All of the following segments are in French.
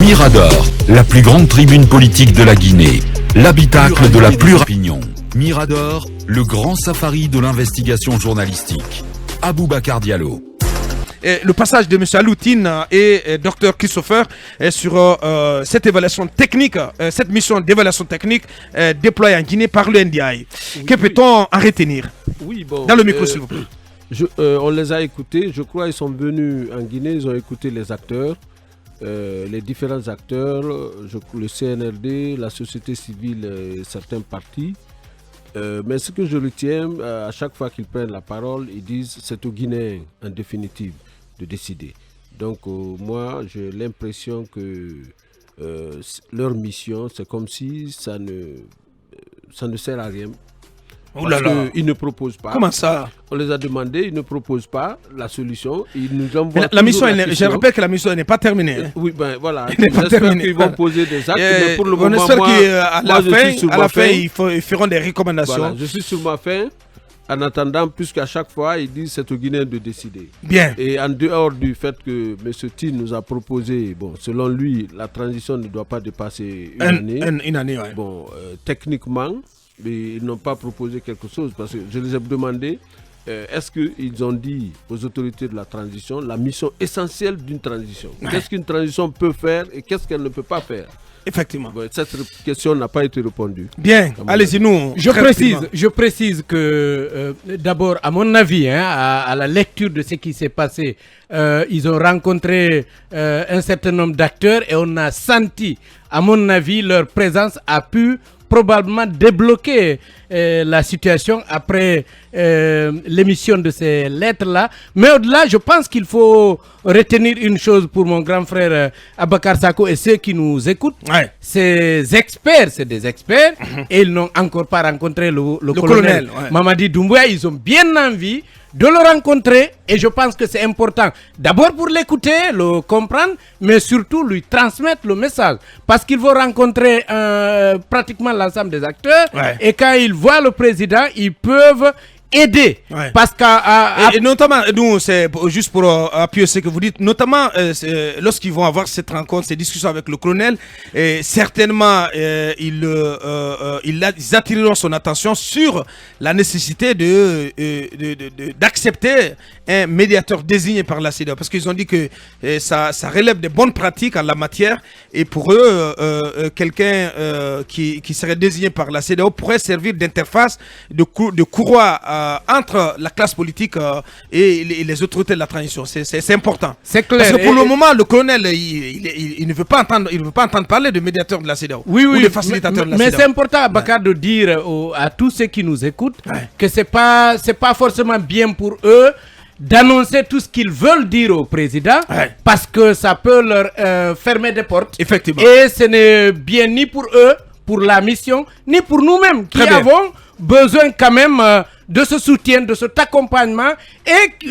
Mirador, la plus grande tribune politique de la Guinée, l'habitacle de la plus opinion. Mirador, le grand safari de l'investigation journalistique. Aboubacar Diallo. Le passage de M. Aloutine et Dr Christopher sur cette évaluation technique, cette mission d'évaluation technique déployée en Guinée par le NDI. Oui, que peut-on en retenir? Oui, bon, dans le micro, s'il vous plaît. On les a écoutés. Je crois qu'ils sont venus en Guinée. Ils ont écouté les acteurs, les différents acteurs, le CNRD, la société civile et certains partis. Mais ce que je retiens, à chaque fois qu'ils prennent la parole, ils disent c'est aux Guinéens, en définitive, de décider. Donc moi, j'ai l'impression que leur mission, c'est comme si ça ne sert à rien. Parce qu'ils ne proposent pas. Comment ça? On les a demandé, ils ne proposent pas la solution. Ils nous envoient la mission, je rappelle que la mission n'est pas terminée. Oui, ben voilà. J'espère qu'ils vont poser des actes. Mais pour le moment, on espère qu'à la fin, ils feront des recommandations. Voilà, je suis sur ma fin. En attendant, puisqu'à chaque fois, ils disent c'est aux Guinéens de décider. Bien. Et en dehors du fait que M. Tine nous a proposé, bon, selon lui, la transition ne doit pas dépasser une année. Ouais. Bon, techniquement, mais ils n'ont pas proposé quelque chose parce que je les ai demandé est-ce qu'ils ont dit aux autorités de la transition la mission essentielle d'une transition. Qu'est-ce qu'une transition peut faire et qu'est-ce qu'elle ne peut pas faire? Effectivement. Bon, cette question n'a pas été répondue. Bien, allez-y, nous. Je précise que d'abord, à mon avis, à la lecture de ce qui s'est passé, ils ont rencontré un certain nombre d'acteurs et on a senti, à mon avis, leur présence a pu probablement débloquer la situation après l'émission de ces lettres-là. Mais au-delà, je pense qu'il faut retenir une chose pour mon grand frère Abakar Sako et ceux qui nous écoutent. Ouais. Ces experts, c'est des experts et ils n'ont encore pas rencontré le colonel Mamadi Doumbouya. Ils ont bien envie de le rencontrer et je pense que c'est important d'abord pour l'écouter, le comprendre, mais surtout lui transmettre le message parce qu'ils vont rencontrer pratiquement l'ensemble des acteurs et quand ils voient le président, ils peuvent aider parce et notamment nous c'est juste pour appuyer ce que vous dites, notamment lorsqu'ils vont avoir cette rencontre, ces discussions avec le colonel, certainement ils attireront son attention sur la nécessité d'accepter un médiateur désigné par la CEDEAO parce qu'ils ont dit que ça relève des bonnes pratiques en la matière et pour eux quelqu'un qui serait désigné par la CEDEAO pourrait servir d'interface, de courroie entre la classe politique et les autorités de la transition. C'est important. C'est clair. Parce que pour le moment, le colonel, il ne veut pas entendre parler de médiateur de la CEDEAO ou de facilitateur de la CEDEAO. Mais c'est important, Bakar, de dire à tous ceux qui nous écoutent que c'est pas forcément bien pour eux d'annoncer tout ce qu'ils veulent dire au président parce que ça peut leur fermer des portes. Effectivement. Et ce n'est bien ni pour eux, pour la mission, ni pour nous-mêmes qui avons besoin quand même de ce soutien, de cet accompagnement et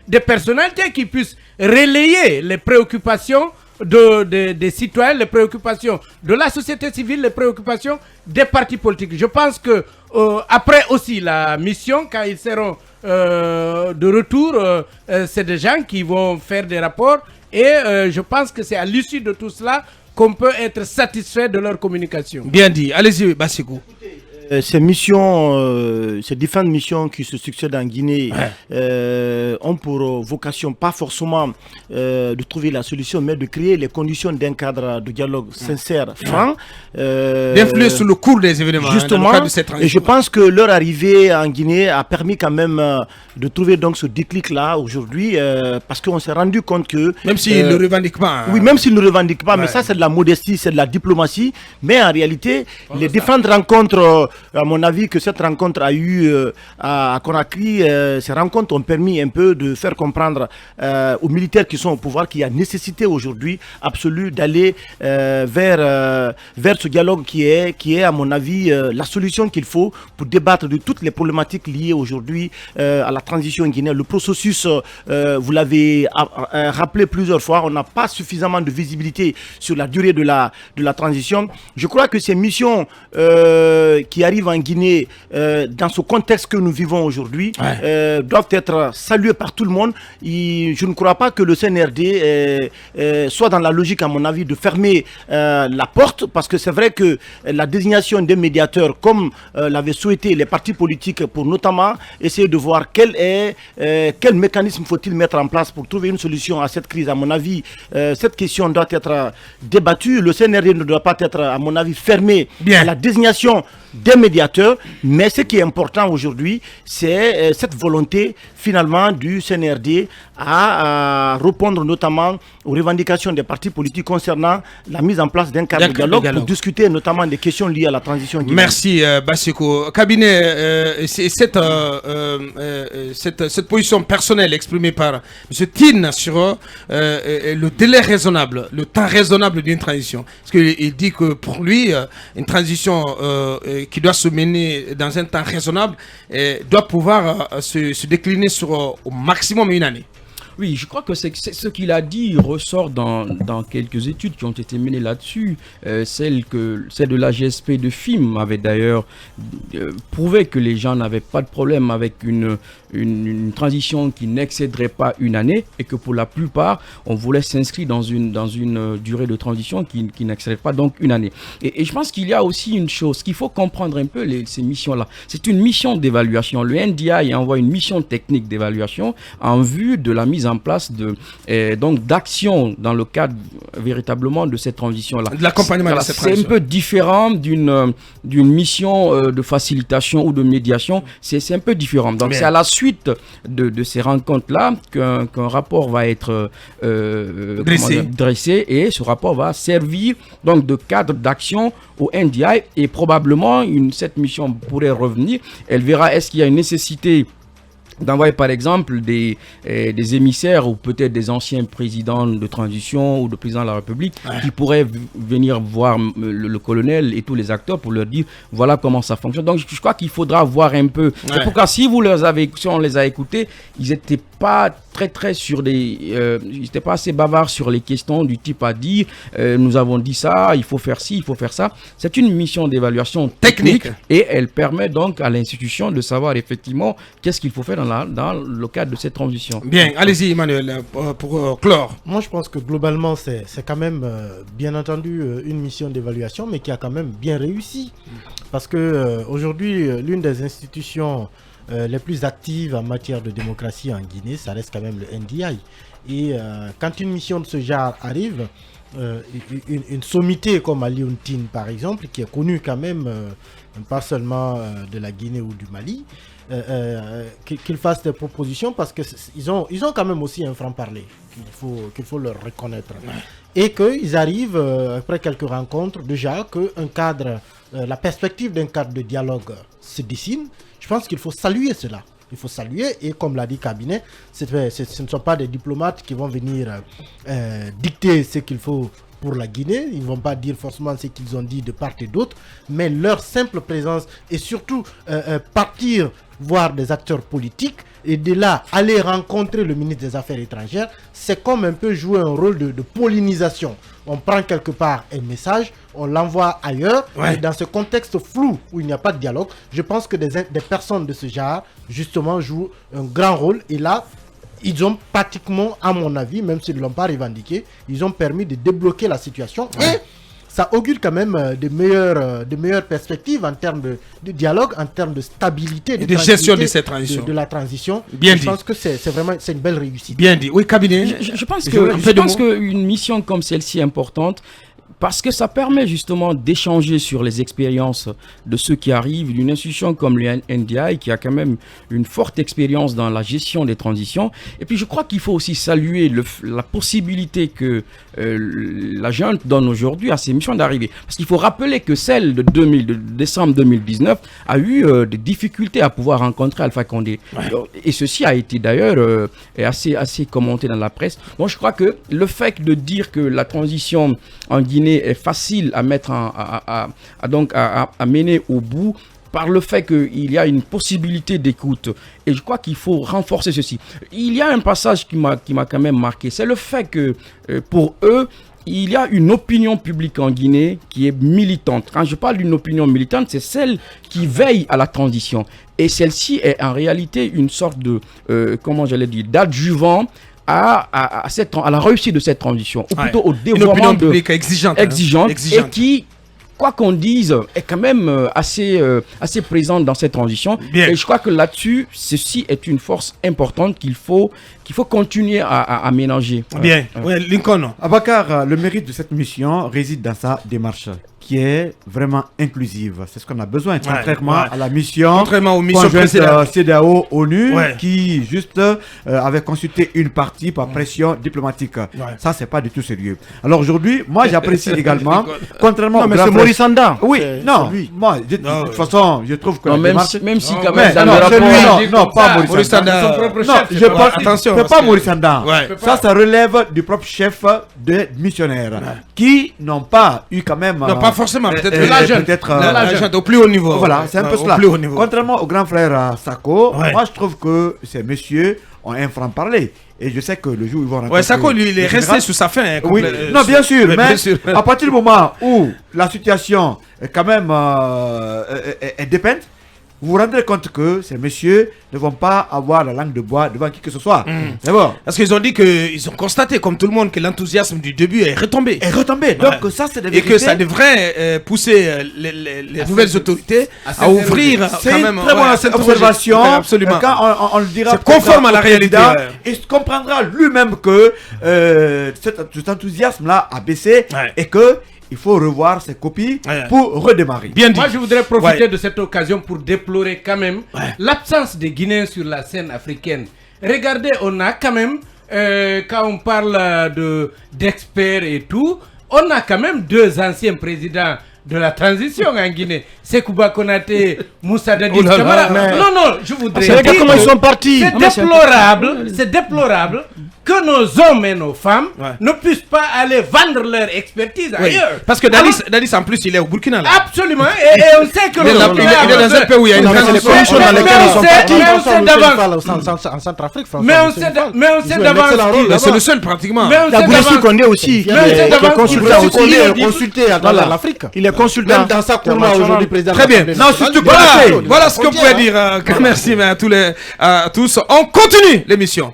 des personnalités qui puissent relayer les préoccupations des citoyens, les préoccupations de la société civile, les préoccupations des partis politiques. Je pense que après aussi la mission, quand ils seront de retour, c'est des gens qui vont faire des rapports et je pense que c'est à l'issue de tout cela qu'on peut être satisfait de leur communication. Bien dit. Allez-y, Bassikou. Ces missions, ces différentes missions qui se succèdent en Guinée ont pour vocation pas forcément de trouver la solution, mais de créer les conditions d'un cadre de dialogue sincère, franc. D'influer sur le cours des événements. Justement, et je pense que leur arrivée en Guinée a permis quand même de trouver donc ce déclic-là aujourd'hui, parce qu'on s'est rendu compte que... Même s'ils ne le revendiquent pas. Oui, même s'ils ne le revendiquent pas, mais ça c'est de la modestie, c'est de la diplomatie. Mais en réalité, les différentes rencontres... À mon avis, que cette rencontre a eu à Conakry, ces rencontres ont permis un peu de faire comprendre aux militaires qui sont au pouvoir qu'il y a nécessité aujourd'hui absolue d'aller vers ce dialogue qui est à mon avis la solution qu'il faut pour débattre de toutes les problématiques liées aujourd'hui à la transition guinéenne. Le processus, vous l'avez rappelé plusieurs fois, on n'a pas suffisamment de visibilité sur la durée de la transition. Je crois que ces missions qui arrivent en Guinée dans ce contexte que nous vivons aujourd'hui doivent être salués par tout le monde. Je ne crois pas que le CNRD soit dans la logique, à mon avis, de fermer la porte, parce que c'est vrai que la désignation des médiateurs, comme l'avaient souhaité les partis politiques, pour notamment essayer de voir quel mécanisme faut-il mettre en place pour trouver une solution à cette crise. À mon avis, cette question doit être débattue. Le CNRD ne doit pas être, à mon avis, fermé à la désignation des médiateurs, mais ce qui est important aujourd'hui, c'est cette volonté finalement du CNRD à répondre notamment aux revendications des partis politiques concernant la mise en place d'un cadre de dialogue pour discuter notamment des questions liées à la transition guinéenne. Merci Basseko. Cabinet, cette position personnelle exprimée par M. Tine sur le délai raisonnable, le temps raisonnable d'une transition. Parce qu'il dit que pour lui, une transition qui doit se mener dans un temps raisonnable doit pouvoir se décliner sur au maximum une année. Oui, je crois que ce qu'il a dit ressort dans quelques études qui ont été menées là-dessus. Celle de la GSP de FIM avait d'ailleurs prouvé que les gens n'avaient pas de problème avec une transition qui n'excéderait pas une année, et que pour la plupart, on voulait s'inscrire dans une durée de transition qui n'excéderait pas donc une année. Et je pense qu'il y a aussi une chose qu'il faut comprendre un peu, ces missions-là. C'est une mission d'évaluation. Le NDI envoie une mission technique d'évaluation en vue de la mise en place d'actions dans le cadre véritablement de cette transition-là. De l'accompagnement de cette transition. C'est un peu différent d'une mission de facilitation ou de médiation. C'est un peu différent. Donc c'est à la suite de ces rencontres-là qu'un rapport va être dressé, et ce rapport va servir donc de cadre d'action au NDI, et probablement cette mission pourrait revenir. Elle verra est-ce qu'il y a une nécessité d'envoyer par exemple des émissaires ou peut-être des anciens présidents de transition ou de présidents de la République qui pourraient venir voir le colonel et tous les acteurs pour leur dire voilà comment ça fonctionne. Donc je crois qu'il faudra voir un peu. C'est pourquoi si on les a écoutés, ils n'étaient pas très sur ils n'étaient pas assez bavards sur les questions du type à dire nous avons dit ça, il faut faire ci, il faut faire ça. C'est une mission d'évaluation technique et elle permet donc à l'institution de savoir effectivement qu'est-ce qu'il faut faire dans le cadre de cette transition. Bien, allez-y Emmanuel, pour clore. Moi je pense que globalement c'est quand même bien entendu une mission d'évaluation, mais qui a quand même bien réussi. Parce que aujourd'hui l'une des institutions les plus actives en matière de démocratie en Guinée, ça reste quand même le NDI. Et quand une mission de ce genre arrive, une sommité comme Alioune Tine par exemple, qui est connue quand même, pas seulement de la Guinée ou du Mali, qu'ils fassent des propositions, parce qu'ils ont quand même aussi un franc-parler qu'il faut leur reconnaître. Et qu'ils arrivent, après quelques rencontres, déjà qu'un cadre, la perspective d'un cadre de dialogue se dessine. Je pense qu'il faut saluer cela. Il faut saluer, et comme l'a dit Cabinet, ce ne sont pas des diplomates qui vont venir dicter ce qu'il faut pour la Guinée. Ils ne vont pas dire forcément ce qu'ils ont dit de part et d'autre, mais leur simple présence, et surtout partir voir des acteurs politiques et de là aller rencontrer le ministre des Affaires étrangères, c'est comme un peu jouer un rôle de pollinisation. On prend quelque part un message, on l'envoie ailleurs, et dans ce contexte flou où il n'y a pas de dialogue, je pense que des personnes de ce genre justement jouent un grand rôle, et là ils ont pratiquement, à mon avis, même s'ils ne l'ont pas revendiqué, ils ont permis de débloquer la situation. Et ça augure quand même de meilleures perspectives en termes de dialogue, en termes de stabilité, de gestion de cette transition. De la transition. Bien dit. Je pense que c'est vraiment une belle réussite. Bien dit. Oui, Cabinet. Je pense qu'une mission comme celle-ci est importante, parce que ça permet justement d'échanger sur les expériences de ceux qui arrivent d'une institution comme le NDI, qui a quand même une forte expérience dans la gestion des transitions. Et puis je crois qu'il faut aussi saluer la possibilité que la junte donne aujourd'hui à ces missions d'arriver. Parce qu'il faut rappeler que celle de décembre 2019 a eu des difficultés à pouvoir rencontrer Alpha Condé. Et ceci a été d'ailleurs assez commenté dans la presse. Donc je crois que le fait de dire que la transition en Guinée est facile à mettre à mener au bout par le fait qu'il y a une possibilité d'écoute. Et je crois qu'il faut renforcer ceci. Il y a un passage qui m'a quand même marqué. C'est le fait que pour eux, il y a une opinion publique en Guinée qui est militante. Quand je parle d'une opinion militante, c'est celle qui veille à la transition. Et celle-ci est en réalité une sorte de, d'adjuvant à la réussite de cette transition, ou plutôt au développement une opinion publique exigeante, et qui, quoi qu'on dise, est quand même assez présente dans cette transition. Bien. Et je crois que là-dessus, ceci est une force importante qu'il faut continuer à ménager. Bien. Ouais, Lincoln. Abakar, le mérite de cette mission réside dans sa démarche qui est vraiment inclusive. C'est ce qu'on a besoin, contrairement à la mission contrairement aux missions conjointe précédentes. CEDEAO-ONU qui juste avait consulté une partie par pression diplomatique. Ça, c'est pas du tout sérieux. Alors aujourd'hui, moi j'apprécie également, contrairement Non, au mais grand c'est frère- Maurice Anda. Oui, non, lui. moi, de toute façon, je trouve que la même démarche... si quand Mais même, dans non, le c'est rapport... lui, non, pas Maurice Maurice Anda. Anda. Son propre Non, chef, je c'est pense attention, c'est parce pas que- Maurice Anda. Ouais. Ça relève du propre chef des missionnaires qui n'ont pas eu quand même... Non, pas forcément. Peut-être peut-être, l'agent au plus haut niveau. voilà, c'est un peu Au cela. plus haut niveau. Contrairement au grand frère Sako, Ouais. moi je trouve que ces messieurs ont un franc-parler. Et je sais que le jour où ils vont rencontrer... Ouais, Sako, lui, il est le resté général- sous sa fin. Oui, non, bien sûr, Ouais, mais bien sûr. à partir du moment où la situation est quand même est dépeinte, vous vous rendrez compte que ces messieurs ne vont pas avoir la langue de bois devant qui que ce soit. C'est bon. Parce qu'ils ont dit qu'ils ont constaté, comme tout le monde, que l'enthousiasme du début est retombé. Et retombé. Donc ça, c'est des Et que vérités. ça devrait pousser les nouvelles autorités à ouvrir C'est quand une même. très bonne à s'interroger. observation. Absolument. Quand on le dira, C'est conforme à la réalité, président, ouais. il comprendra lui-même que cet enthousiasme-là a baissé Ouais. et que il faut revoir ses copies Ouais. pour redémarrer. Bien dit. Moi, je voudrais profiter Ouais. de cette occasion pour déplorer quand même l'absence des Guinéens sur la scène africaine. Regardez, on a quand même, quand on parle d'experts et tout, on a quand même deux anciens présidents de la transition en Guinée. Sekouba Konaté, Moussa Dadis Oh là là, Camara. mais- Non, non, je voudrais C'est dire comment que ils sont partis. c'est déplorable que nos hommes et nos femmes ne puissent pas aller vendre leur expertise Oui. ailleurs. Parce que Dadis, en plus, il est au Burkina là. Absolument, et on sait que Il est le dans- Burkina il est dans un pays où il y a une Non, mais c'est les transition. conditions dans lesquelles ils sont partis. Mais on sait d'avance. En Centrafrique, Mais on sait d'avance. C'est le seul pratiquement. Mais on Il y a sait Bouressi d'avance. Condé aussi, qui Mais on sait est d'avance. consultant Il aussi. faut Il est dit- consulté à Voilà. travers l'Afrique. Il est consultant. Même dans sa courma aujourd'hui, président. Très bien. de l'Assemblée Non, surtout nationale, Voilà, Konaté. voilà ce que vous pouvez dire. Merci à tous. On continue l'émission.